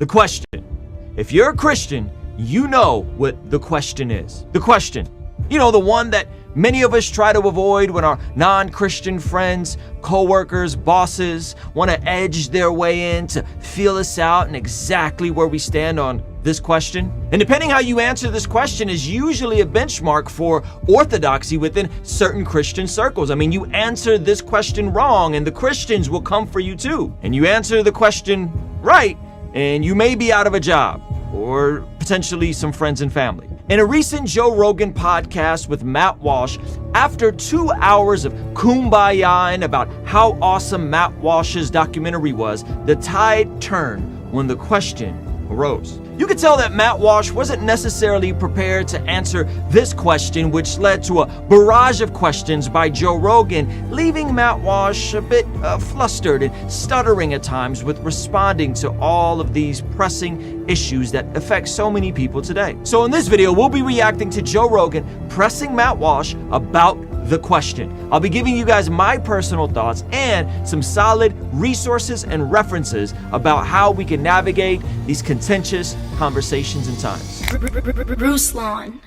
The question. If you're a Christian, you know what the question is. The question, you know, the one that many of us try to avoid when our non-Christian friends, co-workers, bosses want to edge their way in to feel us out and exactly where we stand on this question. And depending how you answer this question is usually a benchmark for orthodoxy within certain Christian circles. I mean, you answer this question wrong and the Christians will come for you too. And you answer the question right and you may be out of a job or potentially some friends and family. In a recent Joe Rogan podcast with Matt Walsh, after 2 hours of kumbayaing about how awesome Matt Walsh's documentary was, the tide turned when the question arose. You could tell that Matt Walsh wasn't necessarily prepared to answer this question, which led to a barrage of questions by Joe Rogan, leaving Matt Walsh a bit flustered and stuttering at times with responding to all of these pressing issues that affect so many people today. So in this video, we'll be reacting to Joe Rogan pressing Matt Walsh about the question. I'll be giving you guys my personal thoughts and some solid resources and references about how we can navigate these contentious conversations and times. Ruslan.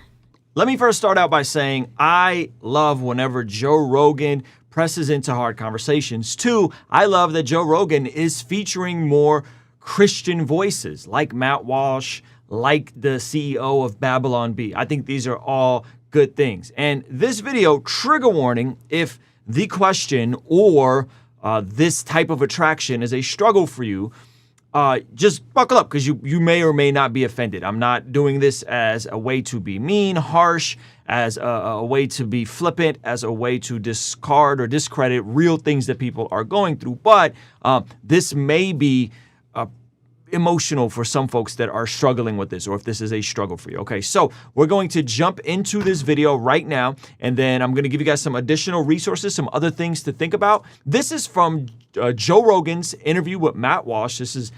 Let me first start out by saying I love whenever Joe Rogan presses into hard conversations. Two, I love that Joe Rogan is featuring more Christian voices like Matt Walsh, like the CEO of Babylon Bee. I think these are all good things. And this video, trigger warning, if the question or this type of attraction is a struggle for you, just buckle up because you may or may not be offended. I'm not doing this as a way to be mean, harsh, as a way to be flippant, as a way to discard or discredit real things that people are going through. But this may be emotional for some folks that are struggling with this, or if this is a struggle for you. Okay, so we're going to jump into this video right now, and then I'm going to give you guys some additional resources, some other things to think about. This is from Joe Rogan's interview with Matt Walsh. This is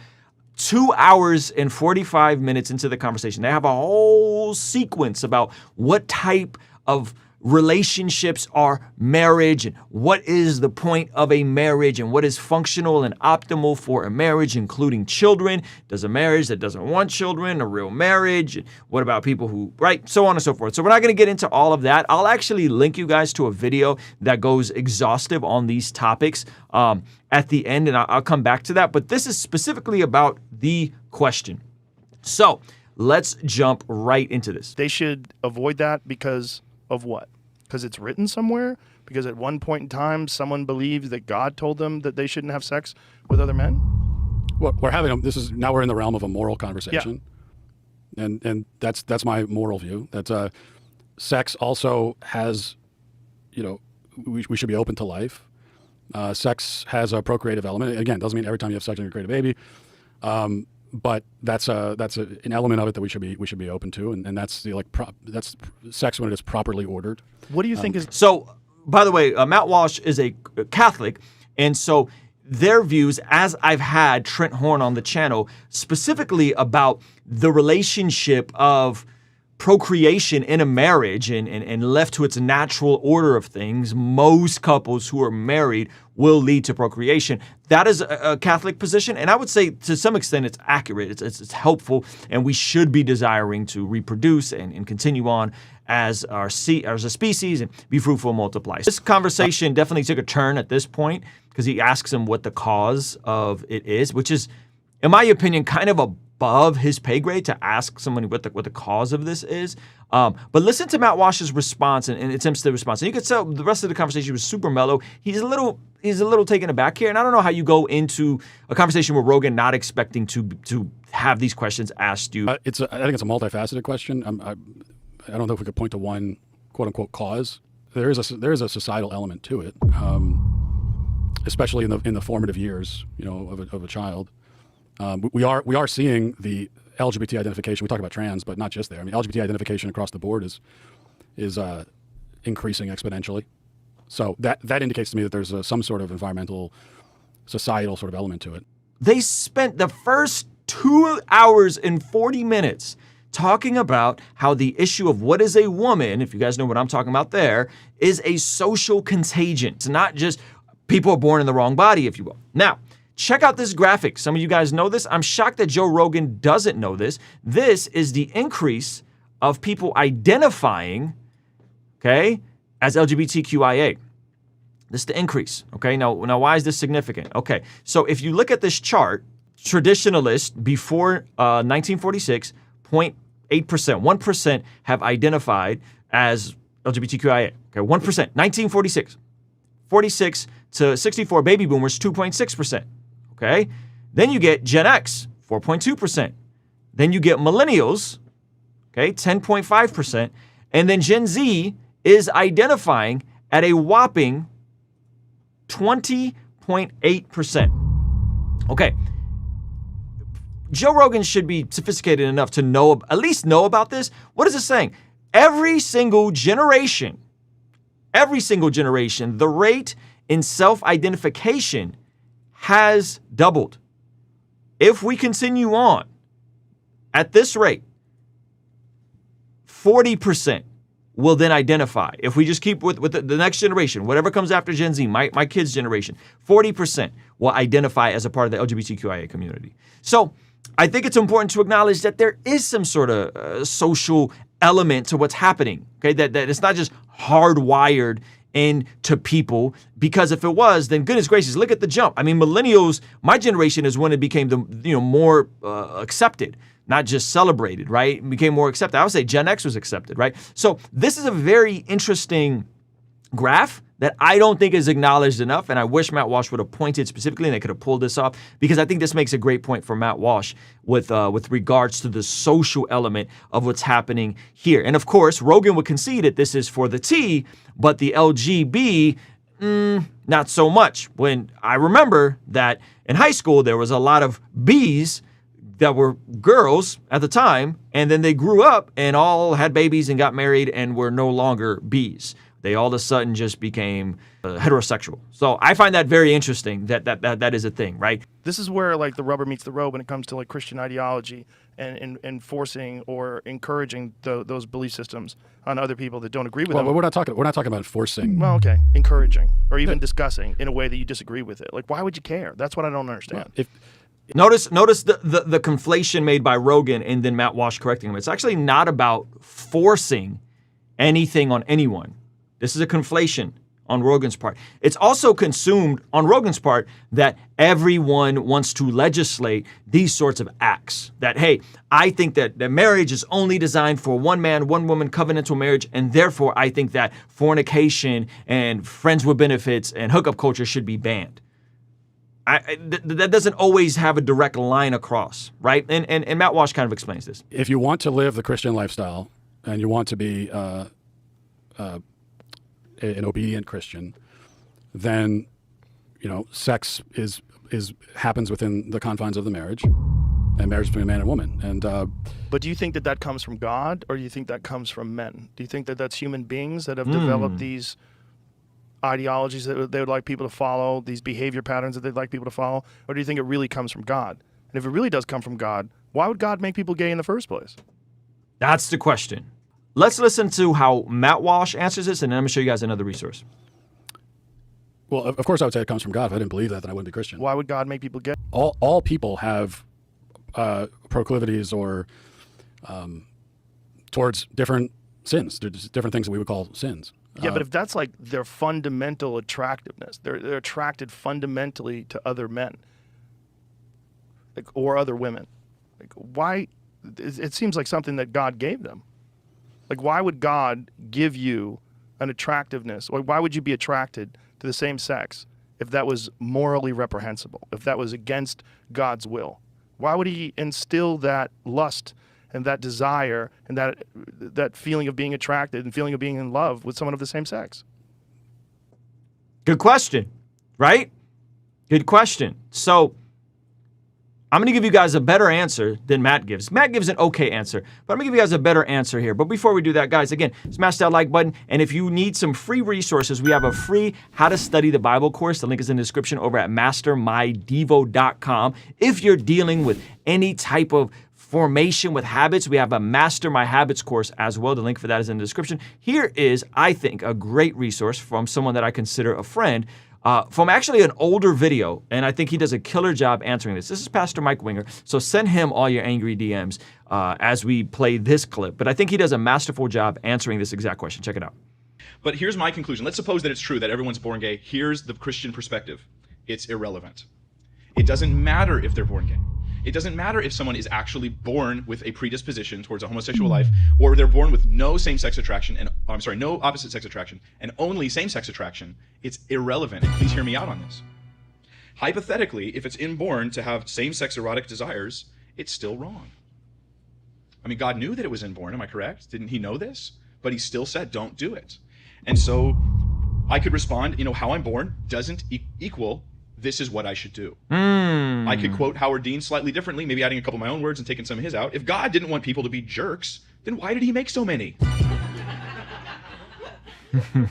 2 hours and 45 minutes into the conversation. They have a whole sequence about what type of relationships are marriage and what is the point of a marriage and what is functional and optimal for a marriage, including children. Does a marriage that doesn't want children a real marriage? What about people who, right? So on and so forth. So we're not going to get into all of that. I'll actually link you guys to a video that goes exhaustive on these topics at the end, and I'll come back to that. But this is specifically about the question. So let's jump right into this. They should avoid that because of what? Because it's written somewhere? Because at one point in time, someone believed that God told them that they shouldn't have sex with other men? Well, now we're in the realm of a moral conversation. Yeah. And that's my moral view. That sex also has, we should be open to life. Sex has a procreative element. Again, doesn't mean every time you have sex you're going to create a baby. But that's an element of it that we should be open to, and that's that's sex when it is properly ordered. What do you think is? So, by the way, Matt Walsh is a Catholic, and so their views, as I've had Trent Horn on the channel, specifically about the relationship of procreation in a marriage and left to its natural order of things, most couples who are married will lead to procreation. That is a Catholic position, and I would say to some extent it's accurate, it's helpful, and we should be desiring to reproduce and continue on as a species and be fruitful and multiply. This conversation definitely took a turn at this point because he asks him what the cause of it is, which is, in my opinion, kind of above his pay grade to ask someone what the cause of this is. But listen to Matt Walsh's response and attempts to respond. So you could tell the rest of the conversation was super mellow. He's a little taken aback here, and I don't know how you go into a conversation with Rogan not expecting to have these questions asked you. I think it's a multifaceted question. I don't know if we could point to one quote unquote cause. There is a societal element to it, especially in the formative years, of a child. We are seeing the LGBT identification. We talk about trans, but not just there. I mean, LGBT identification across the board is increasing exponentially. So that indicates to me that there's some sort of environmental, societal sort of element to it. They spent the first 2 hours and 40 minutes talking about how the issue of what is a woman, if you guys know what I'm talking about there, is a social contagion. It's not just people are born in the wrong body, if you will. Now, Check out this graphic. Some of you guys know this. I'm shocked that Joe Rogan doesn't know this. This is the increase of people identifying, okay, as LGBTQIA. This is the increase, okay? Now, why is this significant? Okay, so if you look at this chart, traditionalists before 1946, 0.8%, 1% have identified as LGBTQIA, okay, 1%, 1946. 46 to 64 baby boomers, 2.6%, okay? Then you get Gen X, 4.2%. Then you get millennials, okay, 10.5%. And then Gen Z is identifying at a whopping 20.8%. Okay. Joe Rogan should be sophisticated enough to know, at least know about this. What is it saying? Every single generation, the rate in self-identification has doubled. If we continue on at this rate, 40% will then identify. If we just keep with the next generation, whatever comes after Gen Z, my kids' generation, 40% will identify as a part of the LGBTQIA community. So I think it's important to acknowledge that there is some sort of social element to what's happening, okay? That it's not just hardwired into people, because if it was, then goodness gracious, look at the jump. I mean, millennials, my generation is when it became more accepted, not just celebrated, right? It became more accepted. I would say Gen X was accepted, right? So this is a very interesting graph that I don't think is acknowledged enough, and I wish Matt Walsh would have pointed specifically and they could have pulled this off, because I think this makes a great point for Matt Walsh with regards to the social element of what's happening here. And of course, Rogan would concede that this is for the T, but the LGB, not so much. When I remember that in high school, there was a lot of Bs that were girls at the time, and then they grew up and all had babies and got married and were no longer Bs. They all of a sudden just became heterosexual. So I find that very interesting that is a thing, right? This is where like the rubber meets the road when it comes to like Christian ideology and enforcing or encouraging those belief systems on other people that don't agree with them. Well, we're not talking about forcing. Well, okay, encouraging or even discussing in a way that you disagree with it. Like, why would you care? That's what I don't understand. Notice the conflation made by Rogan and then Matt Walsh correcting him. It's actually not about forcing anything on anyone. This is a conflation on Rogan's part. It's also consumed on Rogan's part that everyone wants to legislate these sorts of acts. That, hey, I think that marriage is only designed for one man, one woman, covenantal marriage, and therefore I think that fornication and friends with benefits and hookup culture should be banned. That doesn't always have a direct line across, right? And Matt Walsh kind of explains this. If you want to live the Christian lifestyle and you want to be an obedient Christian, then sex happens within the confines of the marriage, and marriage between a man and woman. And but do you think that comes from God, or do you think that comes from men? Do you think that that's human beings that have developed these ideologies that they would like people to follow, these behavior patterns that they'd like people to follow, or do you think it really comes from God? And if it really does come from God, why would God make people gay in the first place? That's the question. Let's listen to how Matt Walsh answers this, and then I'm going to show you guys another resource. Well, of course I would say it comes from God. If I didn't believe that, then I wouldn't be Christian. Why would God make people gay? All people have proclivities or towards different sins. There's different things that we would call sins. Yeah, but if that's like their fundamental attractiveness, they're attracted fundamentally to other men, like, or other women. Like, why? It seems like something that God gave them. Like, why would God give you an attractiveness? Or why would you be attracted to the same sex if that was morally reprehensible, if that was against God's will? Why would he instill that lust and that desire and that feeling of being attracted and feeling of being in love with someone of the same sex? Good question, right? Good question. So I'm going to give you guys a better answer than Matt gives. Matt gives an okay answer, but I'm going to give you guys a better answer here. But before we do that, guys, again, smash that like button. And if you need some free resources, we have a free How to Study the Bible course. The link is in the description over at mastermydevo.com. If you're dealing with any type of formation with habits, we have a Master My Habits course as well. The link for that is in the description. Here is, I think, a great resource from someone that I consider a friend. from actually an older video, and I think he does a killer job answering this. This is Pastor Mike Winger, so send him all your angry DMs as we play this clip. But I think he does a masterful job answering this exact question. Check it out. But here's my conclusion. Let's suppose that it's true that everyone's born gay. Here's the Christian perspective. It's irrelevant. It doesn't matter if they're born gay. It doesn't matter if someone is actually born with a predisposition towards a homosexual life, or they're born with no same-sex attraction, and no opposite-sex attraction, and only same-sex attraction. It's irrelevant. And please hear me out on this. Hypothetically, if it's inborn to have same-sex erotic desires, it's still wrong. I mean, God knew that it was inborn, am I correct? Didn't he know this? But he still said, don't do it. And so I could respond, how I'm born doesn't equal this is what I should do. I could quote Howard Dean slightly differently, maybe adding a couple of my own words and taking some of his out. If God didn't want people to be jerks, then why did he make so many?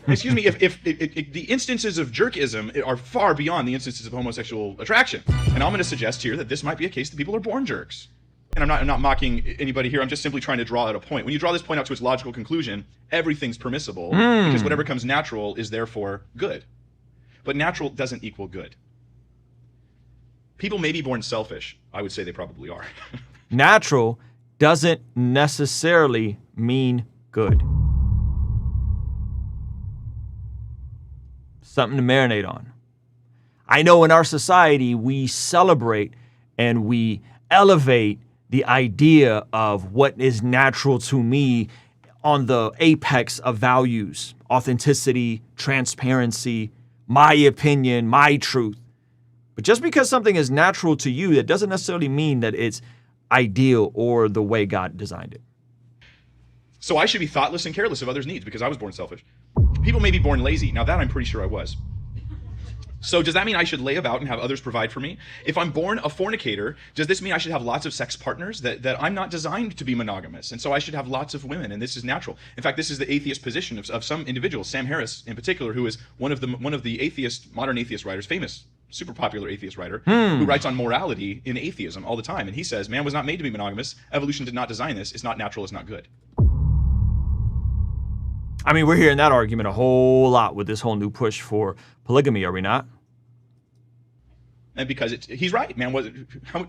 Excuse me, if the instances of jerkism are far beyond the instances of homosexual attraction. And I'm going to suggest here that this might be a case that people are born jerks. And I'm not mocking anybody here. I'm just simply trying to draw out a point. When you draw this point out to its logical conclusion, everything's permissible because whatever comes natural is therefore good. But natural doesn't equal good. People may be born selfish. I would say they probably are. Natural doesn't necessarily mean good. Something to marinate on. I know in our society, we celebrate and we elevate the idea of what is natural to me on the apex of values, authenticity, transparency, my opinion, my truth. But just because something is natural to you, that doesn't necessarily mean that it's ideal or the way God designed it. So I should be thoughtless and careless of others' needs because I was born selfish. People may be born lazy. Now that I'm pretty sure I was. So does that mean I should lay about and have others provide for me? If I'm born a fornicator, does this mean I should have lots of sex partners? That I'm not designed to be monogamous, and so I should have lots of women, and this is natural. In fact, this is the atheist position of some individuals, Sam Harris in particular, who is one of the modern atheist writers, famous, super popular atheist writer, who writes on morality in atheism all the time. And he says, man was not made to be monogamous. Evolution did not design this. It's not natural. It's not good. I mean, we're hearing that argument a whole lot with this whole new push for polygamy, are we not? And because he's right, man.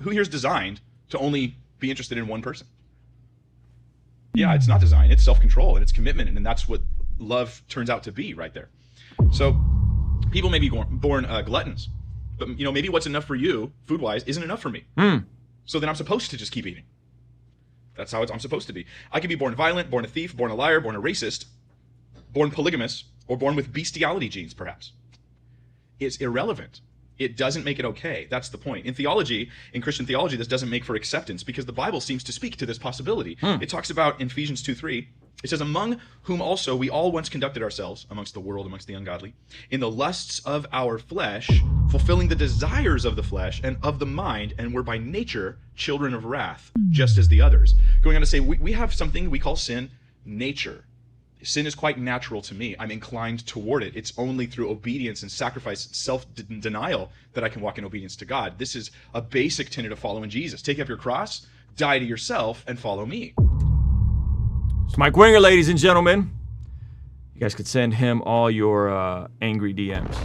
Who here is designed to only be interested in one person? Yeah, it's not design. It's self-control and it's commitment, and that's what love turns out to be right there. So people may be born gluttons, but maybe what's enough for you, food-wise, isn't enough for me. So then I'm supposed to just keep eating. That's how I'm supposed to be. I could be born violent, born a thief, born a liar, born a racist, born polygamous, or born with bestiality genes, perhaps. It's irrelevant. It doesn't make it okay. That's the point. In theology, in Christian theology, this doesn't make for acceptance because the Bible seems to speak to this possibility. It talks about in Ephesians 2:3, it says, among whom also we all once conducted ourselves, amongst the world, amongst the ungodly, in the lusts of our flesh, fulfilling the desires of the flesh and of the mind, and were by nature children of wrath, just as the others. Going on to say, we have something we call sin nature. Sin is quite natural to me. I'm inclined toward it. It's only through obedience and sacrifice, self-denial, that I can walk in obedience to God. This is a basic tenet of following Jesus. Take up your cross, die to yourself, and follow me. It's Mike Winger, ladies and gentlemen. You guys could send him all your angry DMs.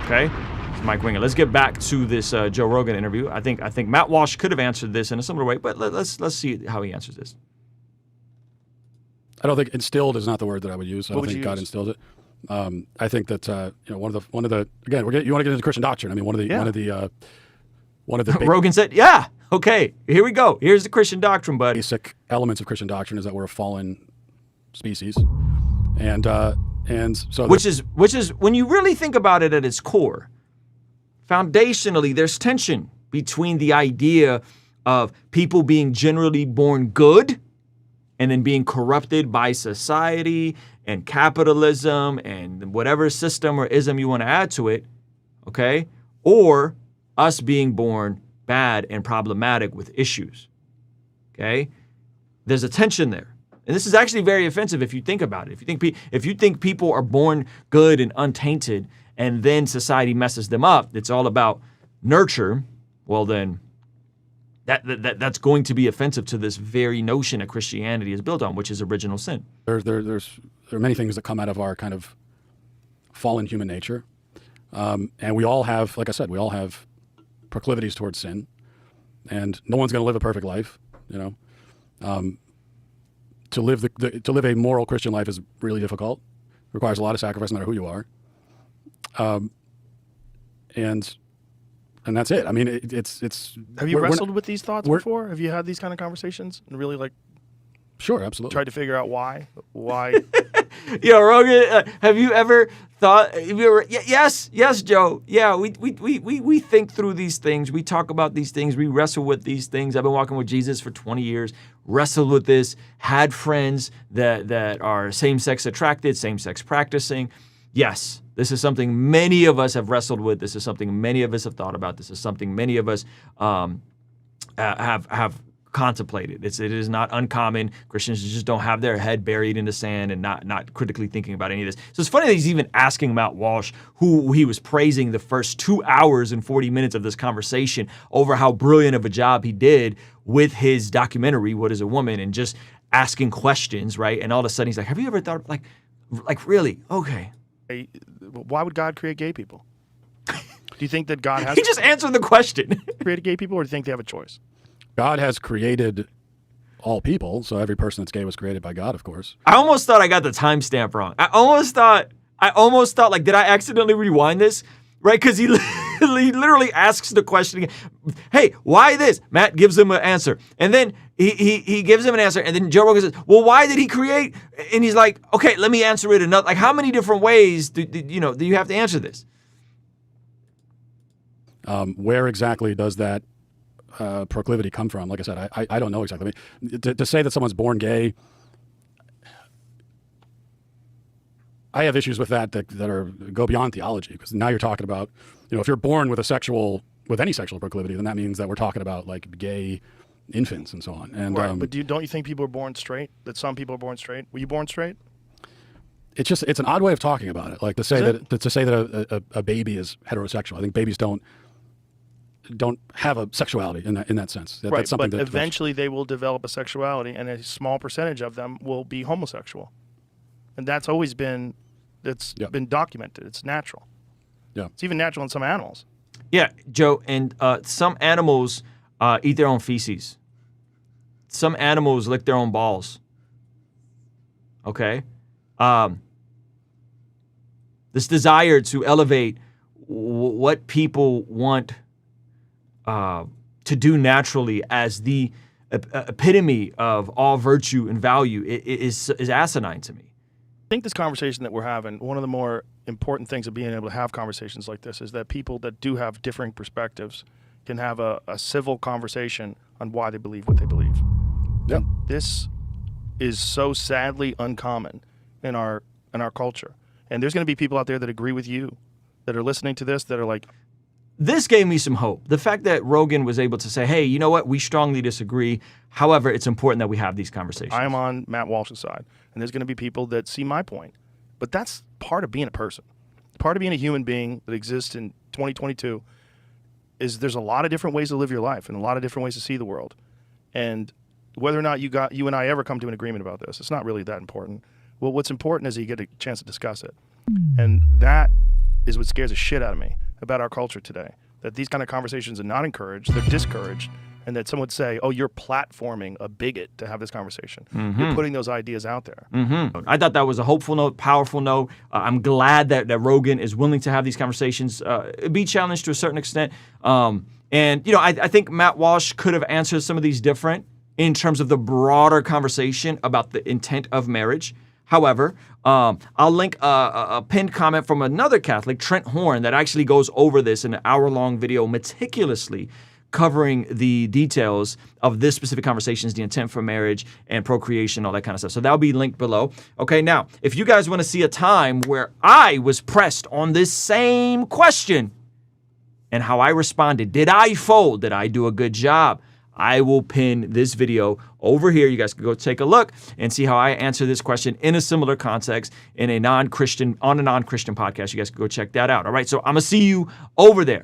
Okay? It's Mike Winger. Let's get back to this Joe Rogan interview. I think Matt Walsh could have answered this in a similar way, but let's see how he answers this. I don't think instilled is not the word that I would use. I don't think God use? instilled it. I think that one of the again you want to get into Christian doctrine. I mean one of the Rogan said, yeah, okay, here we go. Here's the Christian doctrine, buddy. basic elements of Christian doctrine is that we're a fallen species, and so which is when you really think about it at its core, foundationally, there's tension between the idea of people being generally born good and then being corrupted by society and capitalism and whatever system or ism you want to add to it, okay? Or us being born bad and problematic with issues, okay? There's a tension there. And this is actually very offensive if you think about it. If you think people are born good and untainted and then society messes them up, it's all about nurture, well then, that's going to be offensive to this very notion that Christianity is built on, which is original sin. There are many things that come out of our kind of fallen human nature And we all have, like I said, we all have proclivities towards sin, and no one's going to live a perfect life. To live to live a moral Christian life is really difficult. It requires a lot of sacrifice, no matter who you are. And that's it. I mean, it's. Have you wrestled with these thoughts before? Have you had these kind of conversations and really Sure, absolutely. tried to figure out why? Yo, Rogan, have you ever thought? Yes, Joe. Yeah, we think through these things. We talk about these things. We wrestle with these things. I've been walking with Jesus for 20 years. Wrestled with this. Had friends that are same-sex attracted, same-sex practicing. Yes, this is something many of us have wrestled with. This is something many of us have thought about. This is something many of us have contemplated. It is not uncommon. Christians just don't have their head buried in the sand and not critically thinking about any of this. So it's funny that he's even asking Matt Walsh, who he was praising the first 2 hours and 40 minutes of this conversation over how brilliant of a job he did with his documentary, What is a Woman, and just asking questions, right? And all of a sudden he's like, have you ever thought, like really? Okay. Why would God create gay people? Do you think that God has He just answered the question. created gay people, or do you think they have a choice? God has created all people, so every person that's gay was created by God, of course. I almost thought I got the timestamp wrong. I almost thought, like, did I accidentally rewind this? Right? Because he literally asks the question again. Hey, why this? Matt gives him an answer. And then he gives him an answer. And then Joe Rogan says, well, why did he create? And he's like, okay, let me answer it another. Like, how many different ways do you have to answer this? Where exactly does that proclivity come from? Like I said, I don't know exactly. I mean, to say that someone's born gay, I have issues with that go beyond theology, because now you're talking about, if you're born with any sexual proclivity, then that means that we're talking about like gay infants and so on. And right, but don't you think people are born straight? That some people are born straight? Were you born straight? It's an odd way of talking about it. Like to say that a baby is heterosexual. I think babies don't have a sexuality in that sense. Right, that's something but eventually they will develop a sexuality, and a small percentage of them will be homosexual. And that's always been, been documented. It's natural. Yeah. It's even natural in some animals. Yeah, Joe, and some animals eat their own feces. Some animals lick their own balls. Okay? This desire to elevate what people want to do naturally as the epitome of all virtue and value is asinine to me. I think this conversation that we're having, one of the more important things of being able to have conversations like this is that people that do have differing perspectives can have a civil conversation on why they believe what they believe. Yep. This is so sadly uncommon in our culture. And there's going to be people out there that agree with you, that are listening to this, that are like, this gave me some hope. The fact that Rogan was able to say, hey, you know what? We strongly disagree. However, it's important that we have these conversations. I am on Matt Walsh's side, and there's going to be people that see my point. But that's part of being a person. Part of being a human being that exists in 2022 is there's a lot of different ways to live your life and a lot of different ways to see the world. And whether or not you and I ever come to an agreement about this, it's not really that important. Well, what's important is that you get a chance to discuss it. And that is what scares the shit out of me about our culture today, that these kind of conversations are not encouraged, they're discouraged, and that someone would say, oh, you're platforming a bigot to have this conversation. Mm-hmm. You're putting those ideas out there. Mm-hmm. I thought that was a hopeful note, powerful note. I'm glad that Rogan is willing to have these conversations, be challenged to a certain extent. And, I think Matt Walsh could have answered some of these different in terms of the broader conversation about the intent of marriage. However, I'll link a pinned comment from another Catholic, Trent Horn, that actually goes over this in an hour-long video meticulously covering the details of this specific conversations, the intent for marriage and procreation, all that kind of stuff. So that'll be linked below. Okay, now, if you guys want to see a time where I was pressed on this same question and how I responded, did I fold? Did I do a good job? I will pin this video over here. You guys can go take a look and see how I answer this question in a similar context on a non-Christian podcast. You guys can go check that out. All right, so I'm going to see you over there.